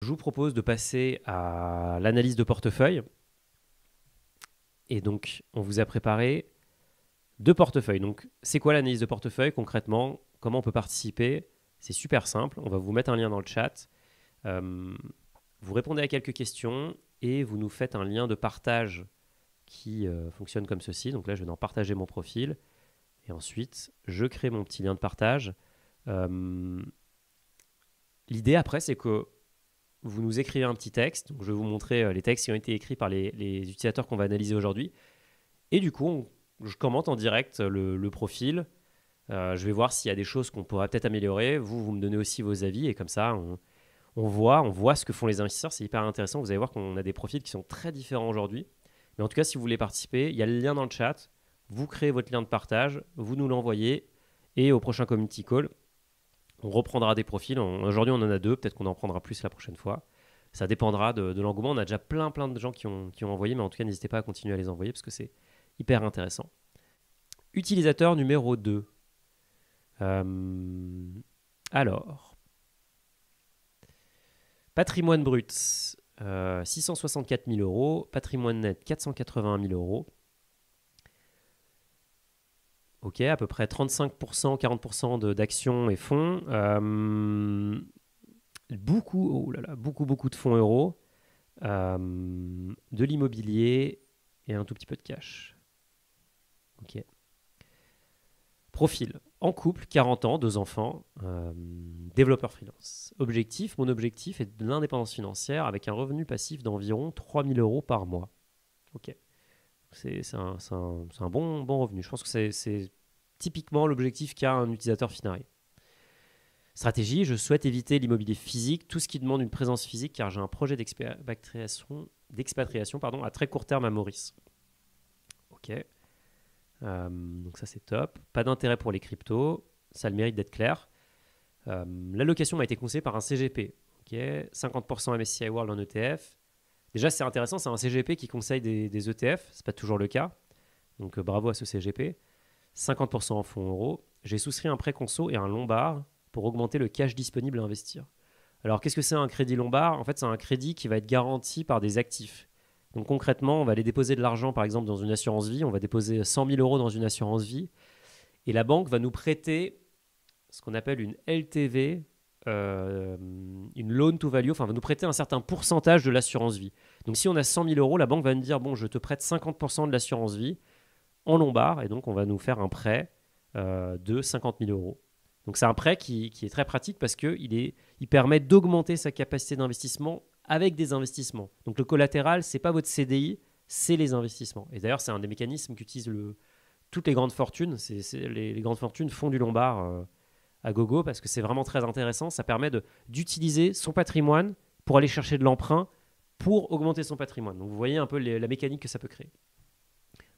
je vous propose de passer à l'analyse de portefeuille. Et donc, on vous a préparé 2 portefeuilles. Donc, c'est quoi l'analyse de portefeuille concrètement? Comment on peut participer? C'est super simple. On va vous mettre un lien dans le chat. Vous répondez à quelques questions et vous nous faites un lien de partage qui fonctionne comme ceci. Donc là, je vais en partager mon profil. Et ensuite, je crée mon petit lien de partage. L'idée après, c'est que vous nous écrivez un petit texte. Donc, je vais vous montrer les textes qui ont été écrits par les utilisateurs qu'on va analyser aujourd'hui. Et du coup, je commente en direct le profil. Je vais voir s'il y a des choses qu'on pourrait peut-être améliorer. Vous me donnez aussi vos avis. Et comme ça, on voit ce que font les investisseurs. C'est hyper intéressant. Vous allez voir qu'on a des profils qui sont très différents aujourd'hui. Mais en tout cas, si vous voulez participer, il y a le lien dans le chat. Vous créez votre lien de partage, vous nous l'envoyez. Et au prochain community call, on reprendra des profils. Aujourd'hui, on en a 2. Peut-être qu'on en prendra plus la prochaine fois. Ça dépendra de l'engouement. On a déjà plein de gens qui ont envoyé. Mais en tout cas, n'hésitez pas à continuer à les envoyer parce que c'est hyper intéressant. Utilisateur numéro 2. Alors, patrimoine brut, 664 000 euros. Patrimoine net, 481 000 euros. Ok, à peu près 35%, 40% d'actions et fonds. Beaucoup de fonds euros. De l'immobilier et un tout petit peu de cash. Ok. Profil. En couple, 40 ans, 2 enfants, développeur freelance. Mon objectif est de l'indépendance financière avec un revenu passif d'environ 3 000 euros par mois. Ok. C'est un bon revenu. Je pense que c'est typiquement l'objectif qu'a un utilisateur Finari. Stratégie, je souhaite éviter l'immobilier physique, tout ce qui demande une présence physique car j'ai un projet d'expatriation à très court terme à Maurice. Ok. Donc ça c'est top. Pas d'intérêt pour les cryptos, ça a le mérite d'être clair. L'allocation m'a été conseillée par un CGP. Okay. 50% MSCI World en ETF. Déjà c'est intéressant, c'est un CGP qui conseille des ETF, c'est pas toujours le cas. Donc bravo à ce CGP. 50% en fonds euros. J'ai souscrit un prêt conso et un lombard pour augmenter le cash disponible à investir. Alors qu'est-ce que c'est un crédit lombard? En fait c'est un crédit qui va être garanti par des actifs. Donc concrètement, on va aller déposer de l'argent, par exemple, dans une assurance vie. On va déposer 100 000 euros dans une assurance vie. Et la banque va nous prêter ce qu'on appelle une LTV, une loan to value, enfin, va nous prêter un certain pourcentage de l'assurance vie. Donc si on a 100 000 euros, la banque va nous dire, bon, je te prête 50% de l'assurance vie en lombard. Et donc, on va nous faire un prêt de 50 000 euros. Donc c'est un prêt qui est très pratique parce qu'il permet d'augmenter sa capacité d'investissement avec des investissements. Donc le collatéral, ce n'est pas votre CDI, c'est les investissements. Et d'ailleurs, c'est un des mécanismes qu'utilisent toutes les grandes fortunes. Les grandes fortunes font du lombard à gogo parce que c'est vraiment très intéressant. Ça permet d'utiliser son patrimoine pour aller chercher de l'emprunt pour augmenter son patrimoine. Donc vous voyez un peu la mécanique que ça peut créer.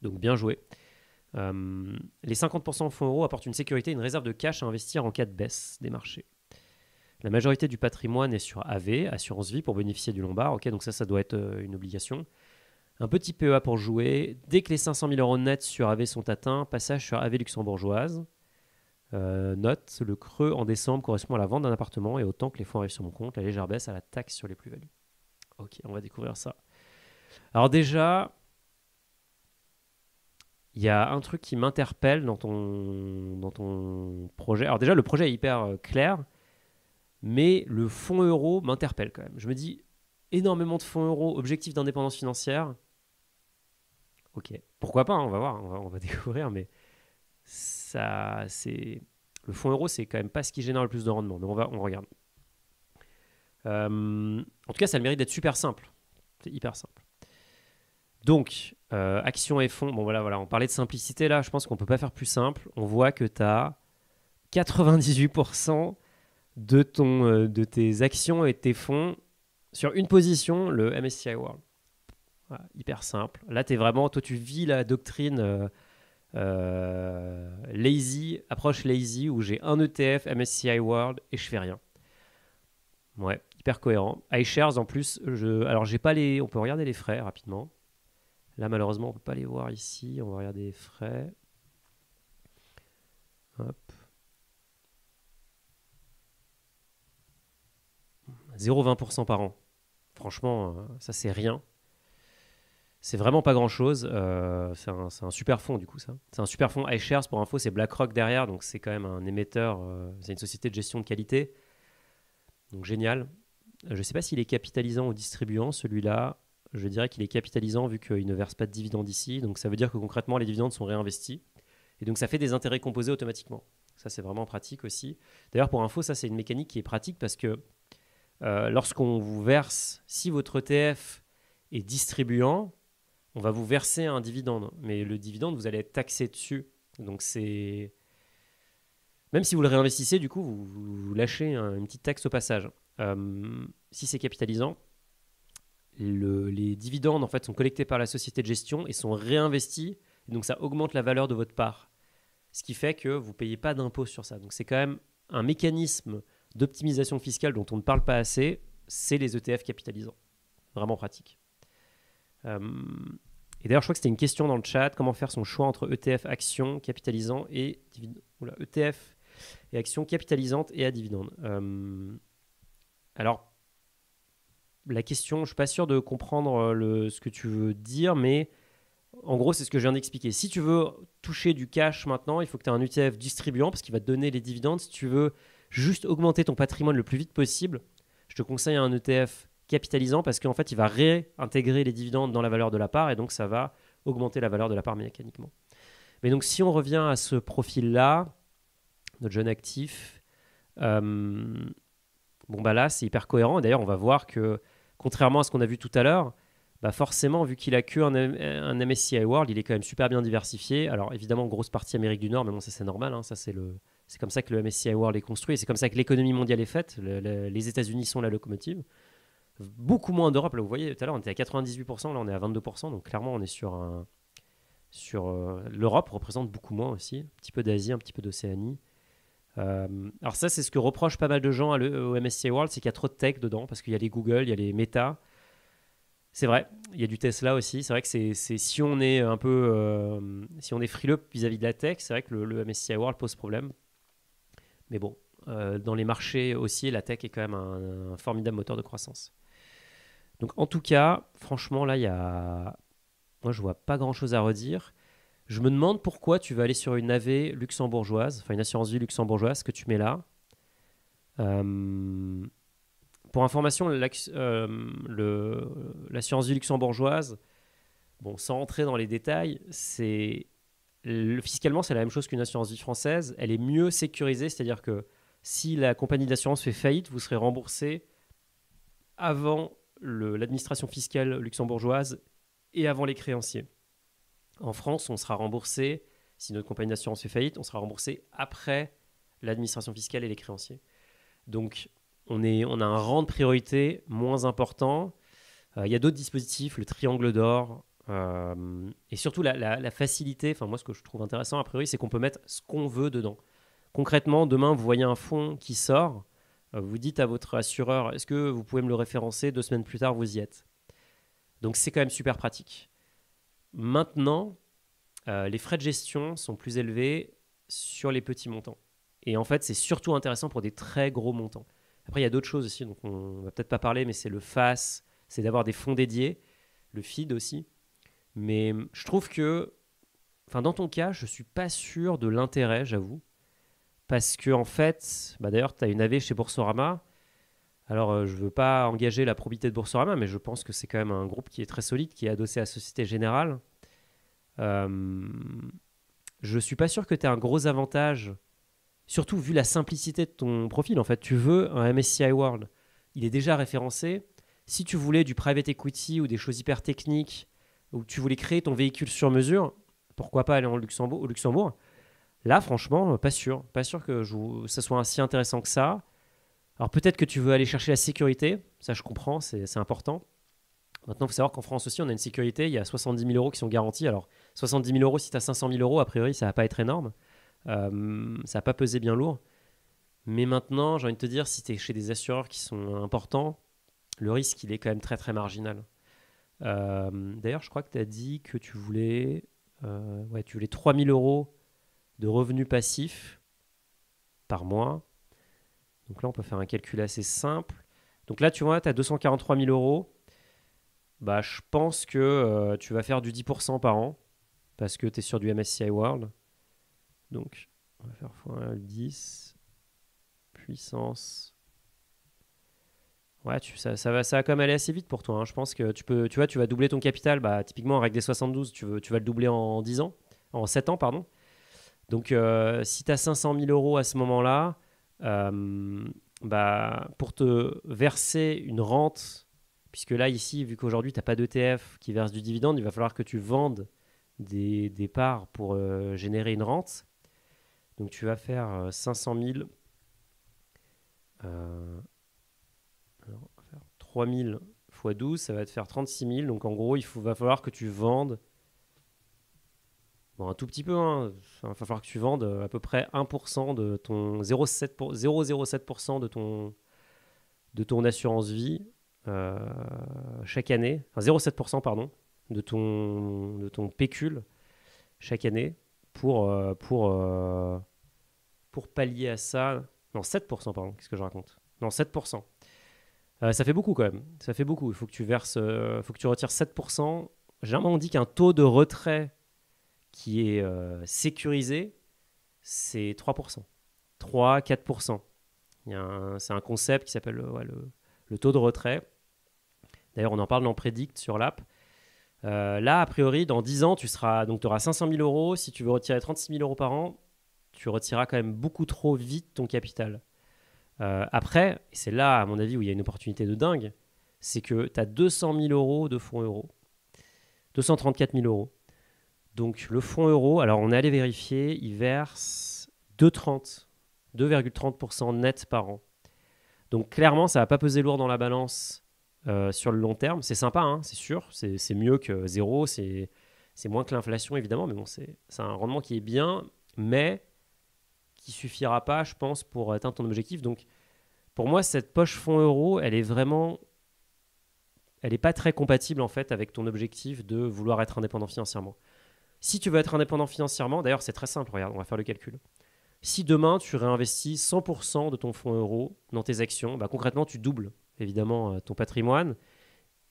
Donc bien joué. Les 50% fonds euros apportent une sécurité et une réserve de cash à investir en cas de baisse des marchés. La majorité du patrimoine est sur AV, assurance vie, pour bénéficier du lombard. Ok, donc ça doit être une obligation. Un petit PEA pour jouer. Dès que les 500 000 euros nets sur AV sont atteints, passage sur AV luxembourgeoise. Note, le creux en décembre correspond à la vente d'un appartement et autant que les fonds arrivent sur mon compte, la légère baisse à la taxe sur les plus-values. Ok, on va découvrir ça. Alors déjà, il y a un truc qui m'interpelle dans ton projet. Alors déjà, le projet est hyper clair. Mais le fonds euro m'interpelle quand même. Je me dis, énormément de fonds euros, objectif d'indépendance financière. Ok, pourquoi pas, on va voir, on va découvrir, mais ça, c'est... Le fonds euro, c'est quand même pas ce qui génère le plus de rendement, mais on regarde. En tout cas, ça a le mérite d'être super simple. C'est hyper simple. Donc, actions et fonds, bon voilà, on parlait de simplicité là, je pense qu'on peut pas faire plus simple. On voit que tu as 98% de tes actions et de tes fonds sur une position, le MSCI World. Voilà, hyper simple. Là, toi, tu vis la doctrine approche lazy, où j'ai un ETF MSCI World et je fais rien. Ouais, hyper cohérent. iShares, en plus, alors j'ai pas on peut regarder les frais rapidement. Là, malheureusement, on peut pas les voir ici. On va regarder les frais. Hop. 0,20% par an. Franchement, ça, c'est rien. C'est vraiment pas grand-chose. C'est un super fonds, du coup, ça. C'est un super fonds iShares, pour info, c'est BlackRock derrière, donc c'est quand même un émetteur, c'est une société de gestion de qualité. Donc génial. Je ne sais pas s'il est capitalisant ou distribuant, celui-là. Je dirais qu'il est capitalisant vu qu'il ne verse pas de dividendes ici. Donc ça veut dire que concrètement, les dividendes sont réinvestis. Et donc ça fait des intérêts composés automatiquement. Ça, c'est vraiment pratique aussi. D'ailleurs, pour info, ça, c'est une mécanique qui est pratique parce que lorsqu'on vous verse, si votre ETF est distribuant, on va vous verser un dividende. Mais le dividende, vous allez être taxé dessus. Donc c'est... Même si vous le réinvestissez, du coup, vous lâchez une petite taxe au passage. Si c'est capitalisant, les dividendes en fait sont collectés par la société de gestion et sont réinvestis. Et donc ça augmente la valeur de votre part. Ce qui fait que vous ne payez pas d'impôt sur ça. Donc c'est quand même un mécanisme d'optimisation fiscale dont on ne parle pas assez. C'est les ETF capitalisants. Vraiment pratique. Et d'ailleurs, je crois que c'était une question dans le chat. Comment faire son choix entre ETF actions capitalisant et ETF et actions capitalisantes et à dividendes. Alors, la question, je ne suis pas sûr de comprendre ce que tu veux dire, mais en gros, c'est ce que je viens d'expliquer. Si tu veux toucher du cash maintenant, il faut que tu aies un ETF distribuant parce qu'il va te donner les dividendes. Si tu veux juste augmenter ton patrimoine le plus vite possible, je te conseille un ETF capitalisant parce qu'en fait, il va réintégrer les dividendes dans la valeur de la part et donc ça va augmenter la valeur de la part mécaniquement. Mais donc, si on revient à ce profil-là, notre jeune actif, bon bah là, c'est hyper cohérent. D'ailleurs, on va voir que, contrairement à ce qu'on a vu tout à l'heure, bah forcément, vu qu'il a que un MSCI World, il est quand même super bien diversifié. Alors évidemment, grosse partie Amérique du Nord, mais bon, ça c'est normal. Hein, ça c'est comme ça que le MSCI World est construit. Et c'est comme ça que l'économie mondiale est faite. Les États-Unis sont la locomotive. Beaucoup moins d'Europe. Là, vous voyez, tout à l'heure, on était à 98%. Là, on est à 22%. Donc clairement, on est sur l'Europe représente beaucoup moins aussi. Un petit peu d'Asie, un petit peu d'Océanie. Alors ça, c'est ce que reprochent pas mal de gens au MSCI World, c'est qu'il y a trop de tech dedans, parce qu'il y a les Google, il y a les Meta. C'est vrai, il y a du Tesla aussi. C'est vrai que si on est un peu, si on est frileux vis-à-vis de la tech, c'est vrai que le MSCI World pose problème. Mais bon, dans les marchés aussi, la tech est quand même un formidable moteur de croissance. Donc en tout cas, franchement, là, moi, je vois pas grand-chose à redire. Je me demande pourquoi tu vas aller sur une AV luxembourgeoise, enfin une assurance vie luxembourgeoise que tu mets là. Pour information, l'assurance vie luxembourgeoise, bon, sans rentrer dans les détails, fiscalement, c'est la même chose qu'une assurance vie française. Elle est mieux sécurisée, c'est-à-dire que si la compagnie d'assurance fait faillite, vous serez remboursé avant l'administration fiscale luxembourgeoise et avant les créanciers. En France, on sera remboursé, si notre compagnie d'assurance fait faillite, on sera remboursé après l'administration fiscale et les créanciers. Donc, on a un rang de priorité moins important. Il y a d'autres dispositifs, le triangle d'or, et surtout la facilité. Enfin, moi, ce que je trouve intéressant, a priori, c'est qu'on peut mettre ce qu'on veut dedans. Concrètement, demain, vous voyez un fonds qui sort, vous dites à votre assureur, est-ce que vous pouvez me le référencer 2 semaines plus tard, vous y êtes. Donc, c'est quand même super pratique. Maintenant, les frais de gestion sont plus élevés sur les petits montants. Et en fait, c'est surtout intéressant pour des très gros montants. Après, il y a d'autres choses aussi, donc on ne va peut-être pas parler, mais c'est le FAS, c'est d'avoir des fonds dédiés, le FID aussi. Mais je trouve que, dans ton cas, je ne suis pas sûr de l'intérêt, j'avoue. Parce que, en fait, d'ailleurs, tu as une AV chez Boursorama. Alors, je ne veux pas engager la probité de Boursorama, mais je pense que c'est quand même un groupe qui est très solide, qui est adossé à la Société Générale. Je ne suis pas sûr que tu aies un gros avantage, surtout vu la simplicité de ton profil. En fait, tu veux un MSCI World. Il est déjà référencé. Si tu voulais du private equity ou des choses hyper techniques, ou tu voulais créer ton véhicule sur mesure, pourquoi pas aller au Luxembourg. Là, franchement, pas sûr. Pas sûr que ça soit si intéressant que ça. Alors peut-être que tu veux aller chercher la sécurité. Ça, je comprends, c'est important. Maintenant, il faut savoir qu'en France aussi, on a une sécurité. Il y a 70 000 euros qui sont garantis. Alors, 70 000 euros, si tu as 500 000 euros, a priori, ça ne va pas être énorme. Ça ne va pas peser bien lourd. Mais maintenant, j'ai envie de te dire, si tu es chez des assureurs qui sont importants, le risque, il est quand même très, très marginal. D'ailleurs, je crois que tu as dit que tu voulais 3 000 euros de revenus passifs par mois. Donc là, on peut faire un calcul assez simple. Donc là, tu vois, tu as 243 000 euros. Bah, je pense que tu vas faire du 10% par an parce que tu es sur du MSCI World. Donc, on va faire fois 10 puissance. Ouais, ça va quand même aller assez vite pour toi, hein. Je pense que tu vois, tu vas doubler ton capital. Bah, typiquement, avec des 72, tu vas le doubler en 10 ans, en 7 ans, pardon. Donc, si tu as 500 000 euros à ce moment-là, bah, pour te verser une rente, puisque là, ici, vu qu'aujourd'hui, tu n'as pas d'ETF qui verse du dividende, il va falloir que tu vendes des parts pour générer une rente. Donc, tu vas faire 500 000. Alors, on va faire 3 000 fois 12, ça va te faire 36 000. Donc, en gros, va falloir que tu vendes. Bon, un tout petit peu, hein. Il va falloir que tu vendes à peu près 1% de ton 0,07% de ton assurance vie chaque année. Enfin, 0,7%, pardon, de ton pécule chaque année pour pallier à ça. Non, 7%, pardon. Qu'est-ce que je raconte? Non, 7%. Ça fait beaucoup quand même. Ça fait beaucoup. Il faut que tu verses, faut que tu retires 7%. Généralement, on dit qu'un taux de retrait qui est sécurisé, c'est 3%. 3-4%. C'est un concept qui s'appelle le taux de retrait. D'ailleurs, on en parle dans Predict sur l'app. Là, a priori, dans 10 ans, tu auras 500 000 euros. Si tu veux retirer 36 000 euros par an, tu retireras quand même beaucoup trop vite ton capital. Après, et c'est là, à mon avis, où il y a une opportunité de dingue, c'est que tu as 200 000 euros de fonds euros. 234 000 euros. Donc le fonds euro, alors on est allé vérifier, il verse 2,30% net par an. Donc clairement, ça ne va pas peser lourd dans la balance sur le long terme. C'est sympa, hein, c'est sûr, c'est mieux que zéro, c'est moins que l'inflation évidemment, mais bon, c'est un rendement qui est bien, mais qui suffira pas, je pense, pour atteindre ton objectif. Donc pour moi, cette poche fonds euro, elle n'est pas très compatible en fait avec ton objectif de vouloir être indépendant financièrement. Si tu veux être indépendant financièrement, d'ailleurs c'est très simple, regarde, on va faire le calcul. Si demain tu réinvestis 100% de ton fonds euro dans tes actions, bah, concrètement tu doubles évidemment ton patrimoine.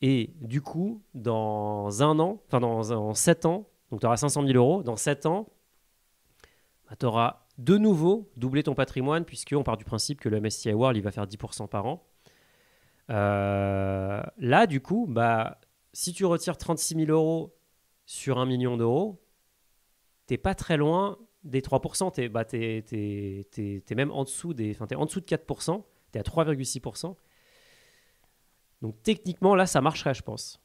Et du coup, dans un an, enfin dans 7 ans, donc tu auras 500 000 euros, dans 7 ans, bah, tu auras de nouveau doublé ton patrimoine puisqu'on part du principe que le MSCI World il va faire 10% par an. Là, du coup, bah, si tu retires 36 000 euros sur 1 million d'euros, t'es pas très loin des 3%. T'es même en dessous t'es en dessous de 4%. T'es à 3,6%. Donc techniquement, là, ça marcherait, je pense.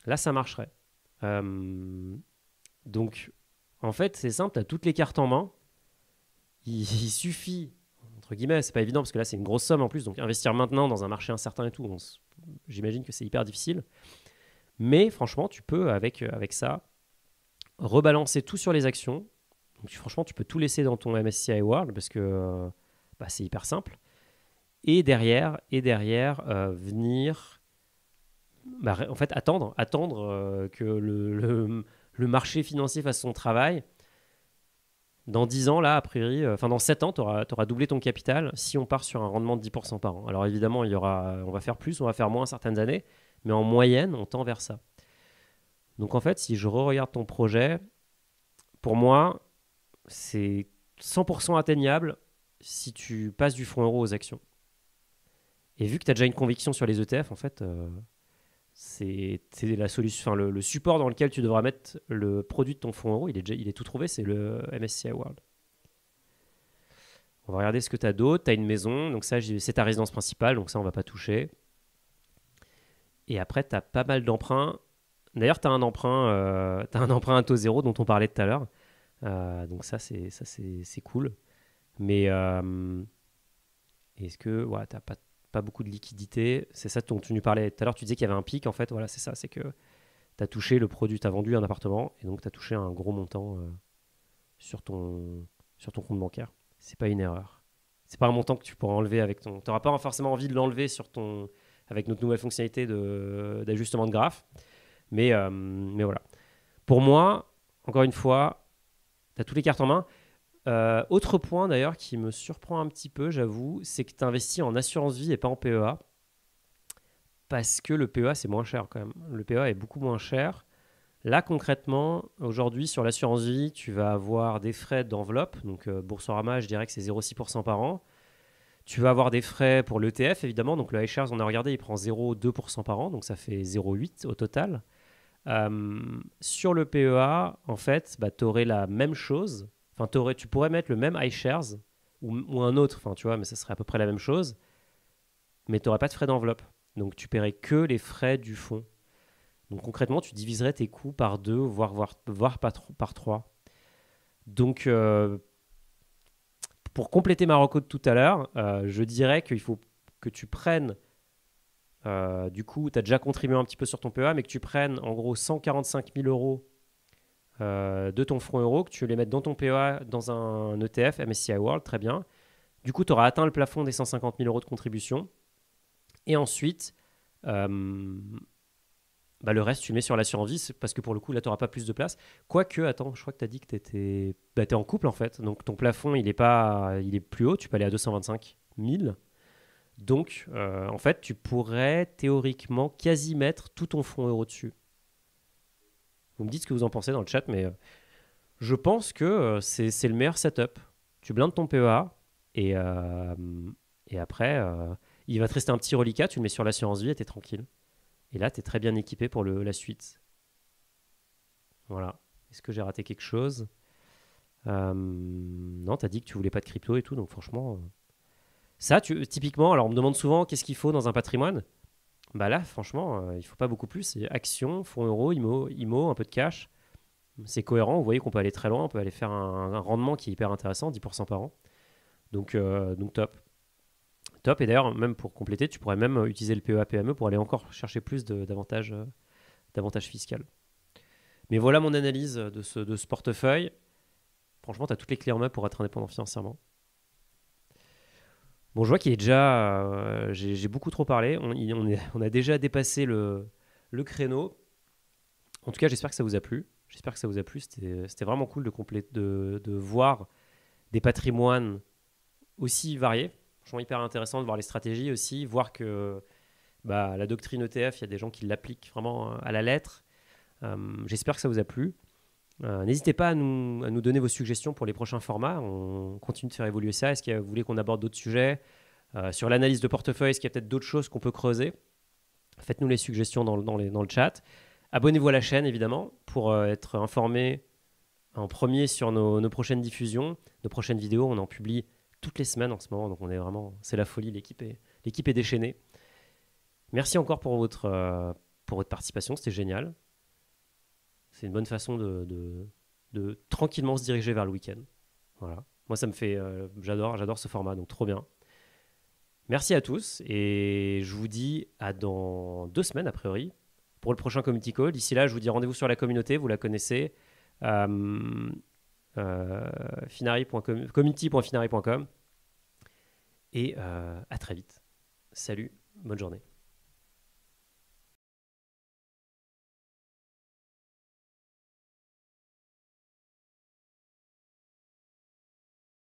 Là, ça marcherait. Donc, en fait, c'est simple, tu as toutes les cartes en main. Il suffit, entre guillemets, c'est pas évident parce que là, c'est une grosse somme en plus. Donc, investir maintenant dans un marché incertain et tout, j'imagine que c'est hyper difficile. Mais franchement, tu peux, avec ça, rebalancer tout sur les actions. Donc, franchement, tu peux tout laisser dans ton MSCI World parce que bah, c'est hyper simple. Et derrière venir bah, en fait attendre que le marché financier fasse son travail. Dans 10 ans, là, a priori, dans 7 ans, tu auras doublé ton capital si on part sur un rendement de 10% par an. Alors évidemment, on va faire plus, on va faire moins certaines années, mais en moyenne, on tend vers ça. Donc en fait, si je regarde ton projet, pour moi, c'est 100% atteignable si tu passes du fonds euro aux actions. Et vu que tu as déjà une conviction sur les ETF, en fait, c'est la solution, le support dans lequel tu devras mettre le produit de ton fonds euro, il est tout trouvé, c'est le MSCI World. On va regarder ce que tu as d'autre. Tu as une maison, donc ça, c'est ta résidence principale, donc ça, on ne va pas toucher. Et après, tu as pas mal d'emprunts. D'ailleurs, tu as un emprunt à taux zéro dont on parlait tout à l'heure. Donc ça, c'est cool. Mais est-ce que tu n'as pas beaucoup de liquidité? C'est ça dont tu nous parlais tout à l'heure. Tu disais qu'il y avait un pic. En fait, voilà, c'est ça. C'est que tu as touché le produit, tu as vendu un appartement et donc tu as touché un gros montant sur ton compte bancaire. C'est pas une erreur. C'est pas un montant que tu pourras enlever avec ton. Tu n'auras pas forcément envie de l'enlever avec notre nouvelle fonctionnalité d'ajustement de graphe. Mais voilà. Pour moi, encore une fois, tu as toutes les cartes en main. Autre point d'ailleurs qui me surprend un petit peu, j'avoue, c'est que tu investis en assurance vie et pas en PEA. parce que le PEA, c'est moins cher quand même. Le PEA est beaucoup moins cher. Là, concrètement, aujourd'hui, sur l'assurance vie, tu vas avoir des frais d'enveloppe. Donc, Boursorama, je dirais que c'est 0,6% par an. Tu vas avoir des frais pour l'ETF, évidemment. Donc, le iShares, on a regardé, il prend 0,2% par an. Donc, ça fait 0,8 au total. Sur le PEA, en fait, bah, tu aurais la même chose. Enfin, tu pourrais mettre le même iShares ou un autre, enfin, tu vois, mais ça serait à peu près la même chose. Mais tu n'aurais pas de frais d'enveloppe. Donc, tu paierais que les frais du fonds. Donc, concrètement, tu diviserais tes coûts par 2, voire par 3. Donc, pour compléter ma reco de tout à l'heure, je dirais qu'il faut que tu prennes, du coup, tu as déjà contribué un petit peu sur ton PEA, mais que tu prennes en gros 145 000 euros de ton fonds euro, que tu les mettes dans ton PEA dans un ETF, MSCI World, très bien. Du coup, tu auras atteint le plafond des 150 000 euros de contribution. Et ensuite, bah, le reste, tu le mets sur l'assurance vie, parce que pour le coup, là, tu n'auras pas plus de place. Quoique, attends, je crois que tu as dit que tu étais t'es en couple, en fait. Donc, ton plafond, il est plus haut. Tu peux aller à 225 000. Donc, en fait, tu pourrais théoriquement quasi mettre tout ton fonds euro dessus. Vous me dites ce que vous en pensez dans le chat, mais je pense que c'est le meilleur setup. Tu blindes ton PEA et après, il va te rester un petit reliquat. Tu le mets sur l'assurance vie et tu es tranquille. Et là, tu es très bien équipé pour la suite. Voilà. Est-ce que j'ai raté quelque chose? Non, tu as dit que tu voulais pas de crypto et tout, donc franchement. Ça, typiquement, alors on me demande souvent qu'est-ce qu'il faut dans un patrimoine. Bah là, franchement, il faut pas beaucoup plus. C'est actions, fonds euros, IMO, un peu de cash. C'est cohérent. Vous voyez qu'on peut aller très loin. On peut aller faire un rendement qui est hyper intéressant, 10% par an. Donc top. Top. Et d'ailleurs, même pour compléter, tu pourrais même utiliser le PEA-PME pour aller encore chercher plus d'avantages fiscaux. Mais voilà mon analyse de ce portefeuille. Franchement, tu as toutes les clés en main pour être indépendant financièrement. Bon, je vois qu'il est déjà. J'ai beaucoup trop parlé. On a déjà dépassé le créneau. En tout cas, j'espère que ça vous a plu. J'espère que ça vous a plu. C'était vraiment cool de voir des patrimoines aussi variés. Franchement, hyper intéressant de voir les stratégies aussi. Voir que la doctrine ETF, il y a des gens qui l'appliquent vraiment à la lettre. J'espère que ça vous a plu. N'hésitez pas à nous donner vos suggestions pour les prochains formats. On continue de faire évoluer ça. Est-ce que vous voulez qu'on aborde d'autres sujets sur l'analyse de portefeuille? Est-ce qu'il y a peut-être d'autres choses qu'on peut creuser? Faites-nous les suggestions dans le chat. Abonnez-vous à la chaîne, évidemment, pour être informé en premier sur nos prochaines diffusions, nos prochaines vidéos. On en publie toutes les semaines en ce moment, donc c'est la folie. L'équipe est déchaînée. Merci encore pour votre participation, c'était génial. C'est une bonne façon de tranquillement se diriger vers le week-end. Voilà. Moi, ça me fait... j'adore ce format, donc trop bien. Merci à tous et je vous dis à dans 2 semaines, a priori, pour le prochain Community Call. D'ici là, je vous dis rendez-vous sur la communauté, vous la connaissez. Community.finari.com. Et à très vite. Salut, bonne journée.